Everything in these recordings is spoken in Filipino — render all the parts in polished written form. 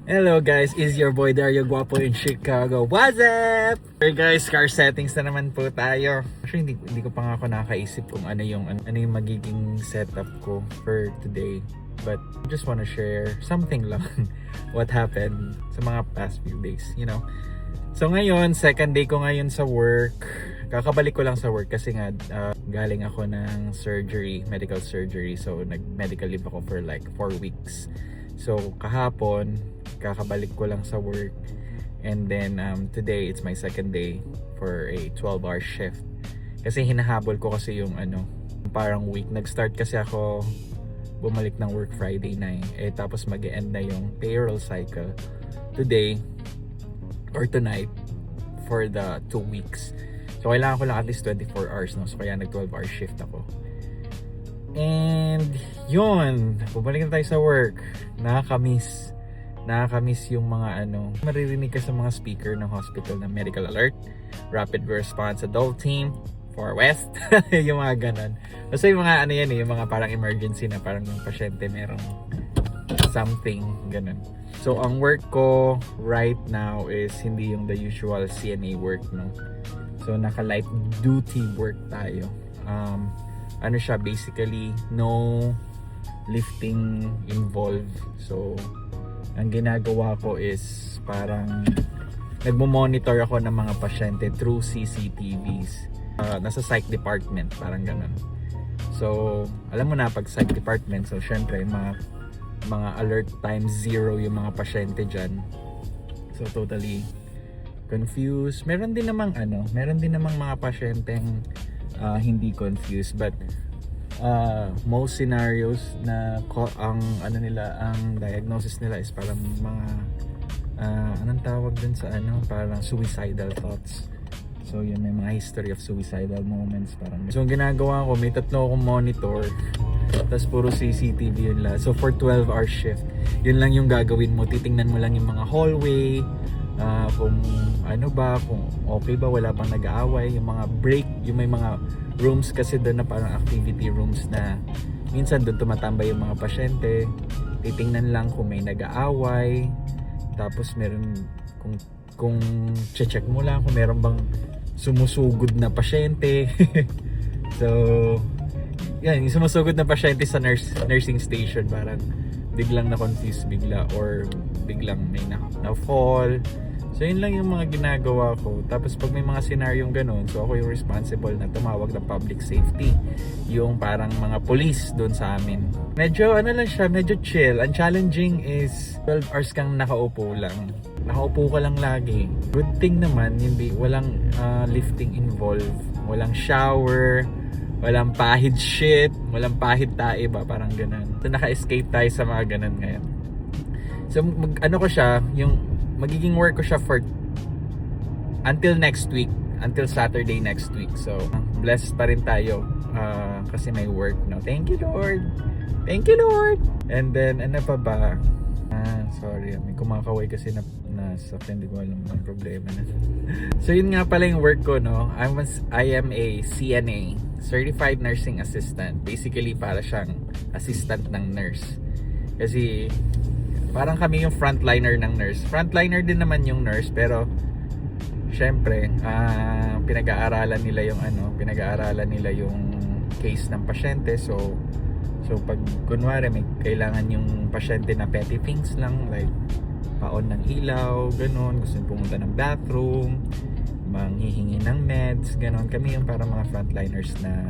Hello guys, is your boy Dario Guapo in Chicago. What's up? Okay guys, car settings na naman po tayo. Actually, hindi ko pa nga ako nakakaisip kung ano yung magiging setup ko for today. But I just wanna share something lang what happened sa mga past few days, you know. So ngayon, second day ko ngayon sa work. Kakabalik ko lang sa work kasi nga galing ako ng surgery, medical surgery. So nag-medical leave ako for like 4 weeks. So kahapon, kakabalik ko lang sa work. And then today, it's my second day for a 12-hour shift. Kasi hinahabol ko kasi yung parang week. Nag-start kasi ako bumalik ng work Friday na tapos mag-e-end na yung payroll cycle today or tonight for the 2 weeks. So kailangan ko lang at least 24 hours, no? So kaya nag 12-hour shift ako. And yun, bumalik na tayo sa work. Nakakamiss yung mga maririnig ka sa mga speaker ng hospital na medical alert, rapid response adult team, 4 West, yung mga ganon. Kasi yung mga yung mga parang emergency na parang yung pasyente merong something, ganon. So ang work ko right now is hindi yung the usual CNA work, no? So naka light duty work tayo. Siya basically no lifting involved. So ang ginagawa ko is parang nagmo-monitor ako ng mga pasyente through CCTVs. Nasa psych department, parang ganun. So alam mo na pag psych department, so syempre mga alert times 0 yung mga pasyente dyan. So totally confused. Meron din namang mga pasyenteng hindi confused, but most scenarios na ang diagnosis nila is parang mga anong tawag dun sa parang suicidal thoughts. So yun, may mga history of suicidal moments parang. So ang ginagawa ko, may 3 akong monitor, tapos puro CCTV yun lang. So for 12-hour shift, yun lang yung gagawin mo. Titingnan mo lang yung mga hallway, kung kung okay ba, wala pang nag-aaway, yung mga break, yung may mga rooms kasi doon na parang activity rooms na minsan doon tumatambay yung mga pasyente. Titingnan lang kung may nag-aaway, tapos meron kung check mo lang kung meron bang sumusugod na pasyente. So yan, yung sumusugod na pasyente sa nursing station, parang biglang na-confuse bigla or biglang may na-fall. So yun lang yung mga ginagawa ko. Tapos pag may mga senaryong ganun, so ako yung responsible na tumawag ng public safety, yung parang mga police doon sa amin. Medyo lang siya, medyo chill. Ang challenging is 12 hours kang nakaupo lang. Nakaupo ka lang lagi. Good thing naman, walang lifting involved, walang shower, walang pahid shit, walang pahid tae ba, parang ganun. So naka-escape tayo sa mga ganun ngayon. So ko siya, yung magiging work ko siya for until next week, until Saturday next week. So blessed pa rin tayo kasi may work, no? Thank you Lord, thank you Lord. And then pa ba, sorry, may kumakaway kasi na sa hindi ko alam ang problema na. So yun nga pala yung work ko, no? I am a CNA, Certified Nursing Assistant. Basically para siyang assistant ng nurse. Kasi parang kami yung frontliner ng nurse. Frontliner din naman yung nurse, pero syempre pinag-aaralan nila yung case ng pasyente. So pag kunwari may kailangan yung pasyente na petty things lang, like paon ng ilaw, ganun, gusto pumunta ng bathroom, manghihingi ng meds, ganun. Kami yung parang mga frontliners na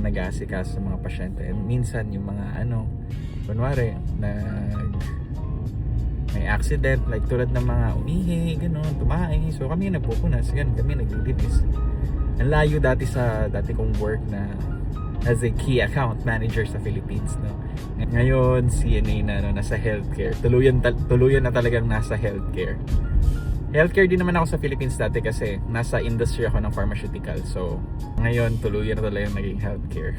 nag-aasikaso sa mga pasyente. And minsan yung mga kunwari may accident, like tulad ng mga umihi, gano'n, tumae. So kami yung nagpupunas, ganun, kami naglilinis. Ang layo dati kong work na as a key account manager sa Philippines, no? Ngayon CNA na nasa healthcare. Tuluyan na talagang nasa healthcare. Healthcare din naman ako sa Philippines dati kasi nasa industry ako ng pharmaceutical. So ngayon tuluyan na talagang naging healthcare.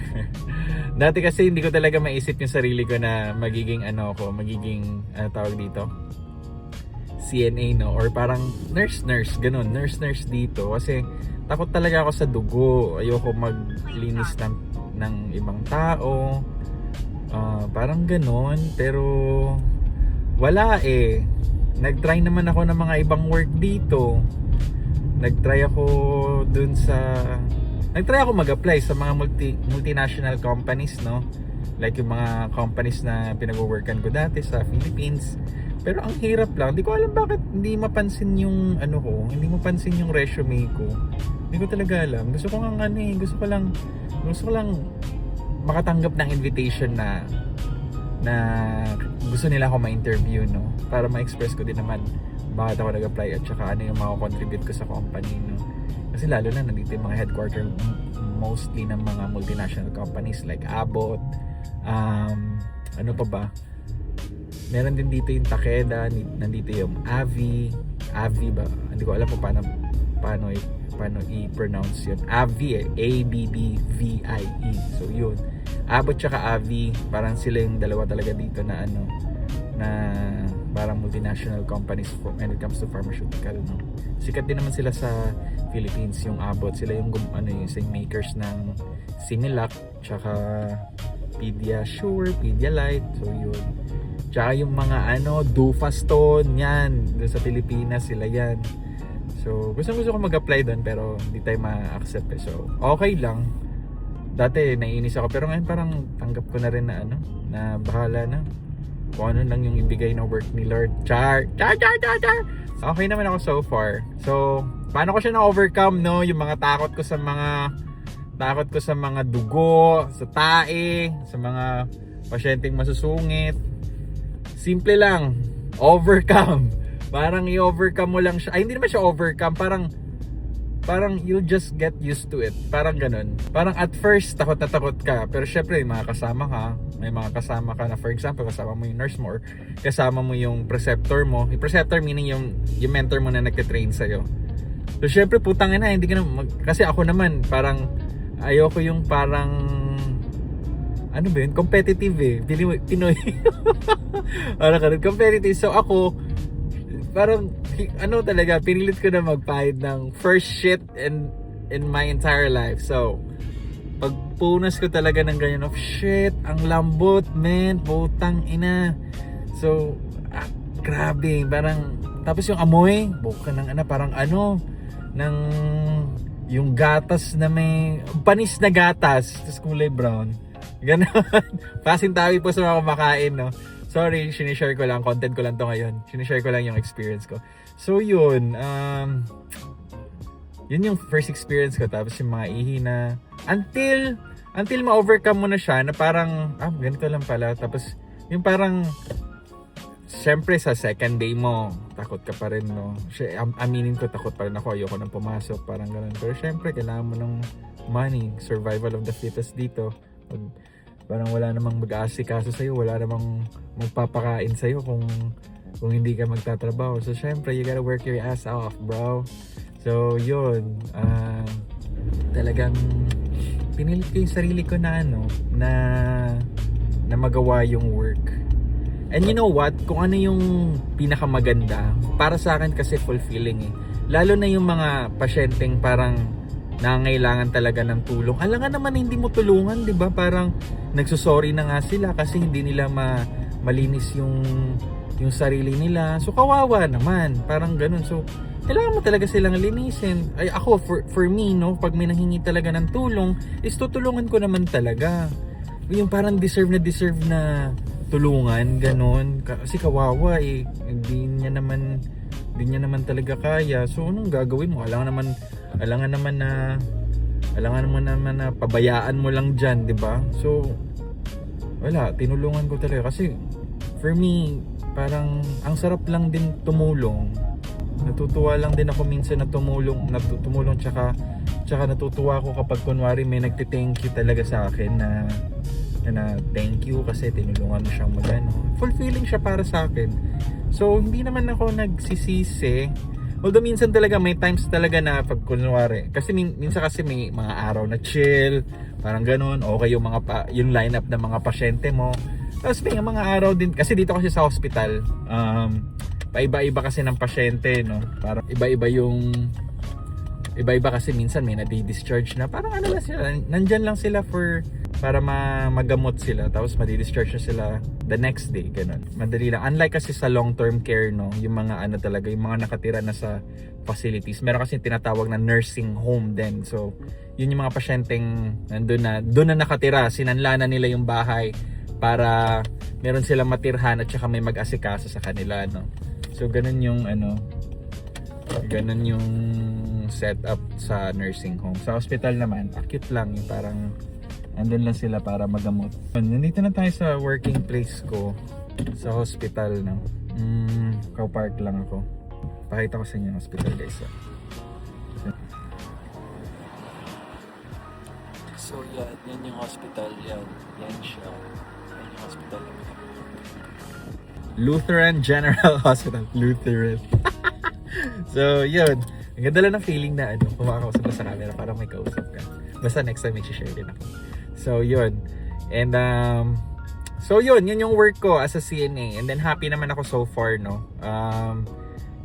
Dati kasi hindi ko talaga maisip yung sarili ko na magiging tawag dito, CNA, no? Or parang nurse ganun, nurse dito, kasi takot talaga ako sa dugo. Ayoko maglinis ng ibang tao, parang ganon. Pero Wala eh. Nag-try naman ako ng mga ibang work dito. Nag-try ako mag-apply sa mga multinational companies, no? Like yung mga companies na pinag-workan ko dati sa Philippines. Pero ang hirap lang. Hindi ko alam bakit hindi mapansin yung hindi mapansin yung resume ko. Hindi ko talaga alam. Gusto ko lang makatanggap ng invitation na gusto nila ako ma-interview, no? Para ma-express ko din naman bakit ako nag-apply at saka ano yung makakontribute ko sa company, no? Kasi lalo na nandito yung mga headquarter mostly ng mga multinational companies like Abbott, ano pa ba? Meron din dito yung Takeda, nandito yung Avi ba? Hindi ko alam kung paano i-pronounce yun. Avi Abbvie. So yun. Abbott tsaka Avi, parang sila yung dalawa talaga dito na na parang multinational companies when it comes to pharmaceutical, no? Sikat din naman sila sa Philippines, yung Abbott. Sila yung yung makers ng Similac tsaka Pediasure, Pedialyte. So yun. Tsaka yung mga Dufaston, yan. Doon sa Pilipinas, sila yan. So, gusto ko mag-apply doon pero hindi tayo ma-accept eh. So, okay lang. Dati, naiinis ako. Pero ngayon parang tanggap ko na rin na na bahala na. Kung ano lang yung ibigay na work ni Lord. Char! Okay naman ako so far. So, paano ko siya na-overcome, no? Yung mga takot ko sa mga dugo, sa tae, sa mga pasyenteng masusungit. Simple lang, overcome. Parang i-overcome mo lang siya. Ay, hindi naman siya overcome. Parang you'll just get used to it. Parang ganun. Parang at first, takot na takot ka. Pero syempre, may mga kasama ka na, for example, kasama mo yung nurse mo or kasama mo yung preceptor mo. Yung preceptor meaning yung mentor mo na nagtitrain sa'yo. So syempre, putang ina, hindi ka na kasi ako naman, parang ayoko yung parang competitive eh. Pinoy. Competitive. So ako, parang, talaga, pinilit ko na magpahid ng first shit in my entire life. So, pagpunas ko talaga ng ganyan of shit, ang lambot, man, putang ina. So, grabe, parang, tapos yung amoy, buka ng parang ng yung gatas na may, panis na gatas, tapos kulay brown. Ganon. Pasintabi po sa mga kumakain, no? Sorry, sinishare ko lang. Content ko lang to ngayon. Sinishare ko lang yung experience ko. So, yun. Yun yung first experience ko. Tapos yung mga ihi na until ma-overcome mo na siya na parang, ganito lang pala. Tapos, yung parang syempre sa second day mo, takot ka pa rin, no? Aminin ko, takot pa rin ako. Ayoko nang pumasok. Parang ganun. Pero syempre, kailangan mo ng money. Survival of the fittest dito. Parang wala namang mag-aasikaso sa'yo, wala namang magpapakain sa'yo kung hindi ka magtatrabaho. So syempre, you gotta work your ass off, bro. So yun, talagang pinilit ko yung sarili ko na na magawa yung work. And you know what, kung ano yung pinakamaganda, para sa akin kasi fulfilling eh. Lalo na yung mga pasyenteng parang nangangailangan talaga ng tulong. Alam nga naman hindi mo tulungan, 'di ba? Parang nagsusorry na nga sila kasi hindi nila malinis yung sarili nila. So kawawa naman, parang ganun. So kailangan mo talaga silang linisin. Ay ako for me, no, pag may nanghingi talaga ng tulong, is tutulungan ko naman talaga. Yung parang deserve na tulungan, ganun. Kasi kawawa eh. Hindi niya naman talaga kaya. So anong gagawin mo? Alangan naman na pabayaan mo lang dyan, di ba? So, wala, tinulungan ko talaga. Kasi, for me, parang, ang sarap lang din tumulong. Natutuwa lang din ako minsan na tumulong, tsaka natutuwa ako kapag kunwari may nagti-thank you talaga sa akin na thank you kasi tinulungan mo siyang fulfilling siya para sa akin. So, hindi naman ako nagsisisi. Although minsan talaga may times talaga na pag kunwari, kasi minsan kasi may mga araw na chill, parang ganoon, okay yung yung lineup ng mga pasyente mo. Tapos may mga araw din kasi dito kasi sa hospital, paiba-iba kasi ng pasyente, no? Parang iba-iba kasi minsan may na-discharge na parang lang sila, nandyan lang sila for para magamot sila, tapos madi-discharge na sila the next day, ganun. Madali lang. Unlike kasi sa long-term care, no, yung mga ano talaga, yung mga nakatira na sa facilities, meron kasi tinatawag na nursing home din. So, yun yung mga pasyenteng doon na nakatira, sinanla na nila yung bahay para meron silang matirhan at saka may mag-asikaso sa kanila, no. So, ganun yung ganun yung setup sa nursing home. Sa hospital naman, acute lang, yung parang andun lang sila para magamot. Nandito na tayo sa working place ko sa hospital, no. Cow Park lang ako. Pakita ko sa inyo yung hospital, guys. So yan yung hospital, yan siya. Yan yung hospital. Lutheran General Hospital, Lutheran. So yun, ang ganda lang ng feeling na kumakausap ka sa camera para may kausap ka. Basta next time may share din ako. So yun. And so yun yung work ko as a CNA. And then happy naman ako so far, no.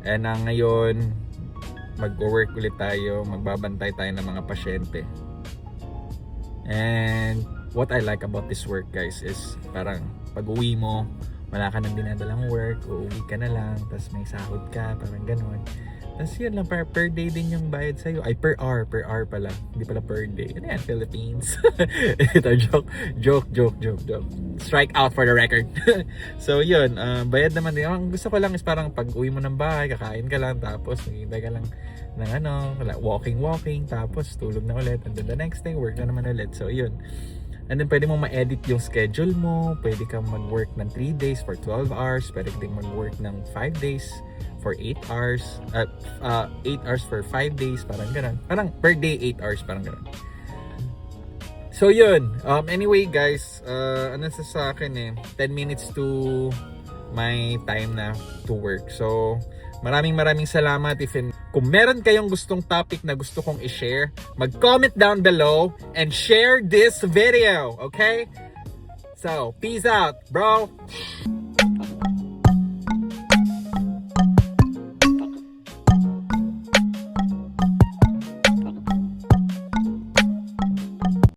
And ngayon mag-work ulit tayo, magbabantay tayo ng mga pasyente. And what I like about this work, guys, is parang pag-uwi mo, wala ka nang dinadalang work, uuwi ka na lang, tapos may sahod ka, parang ganun. Tapos yun lang, per day din yung bayad sa'yo. Ay, per hour pala. Hindi pala per day. Ano yan, Philippines? Ito, joke. Strike out for the record. So yun, bayad naman din. Ang gusto ko lang is parang pag uwi mo ng bahay, kakain ka lang, tapos maghintay ka lang ng walking, tapos tulog na ulit. And then the next day, work na naman ulit. So yun. And then pwede mo ma-edit yung schedule mo. Pwede kang mag-work ng 3 days for 12 hours. Pwede kang mag-work ng 5 days for 8 hours. 8 hours for 5 days. Parang ganun. Parang per day 8 hours. Parang ganun. So yun. Anyway guys. Ano sa akin 10 minutes to my time na to work. So maraming salamat. Kung meron kayong gustong topic na gusto kong i-share, mag-comment down below and share this video, okay? So, peace out, bro!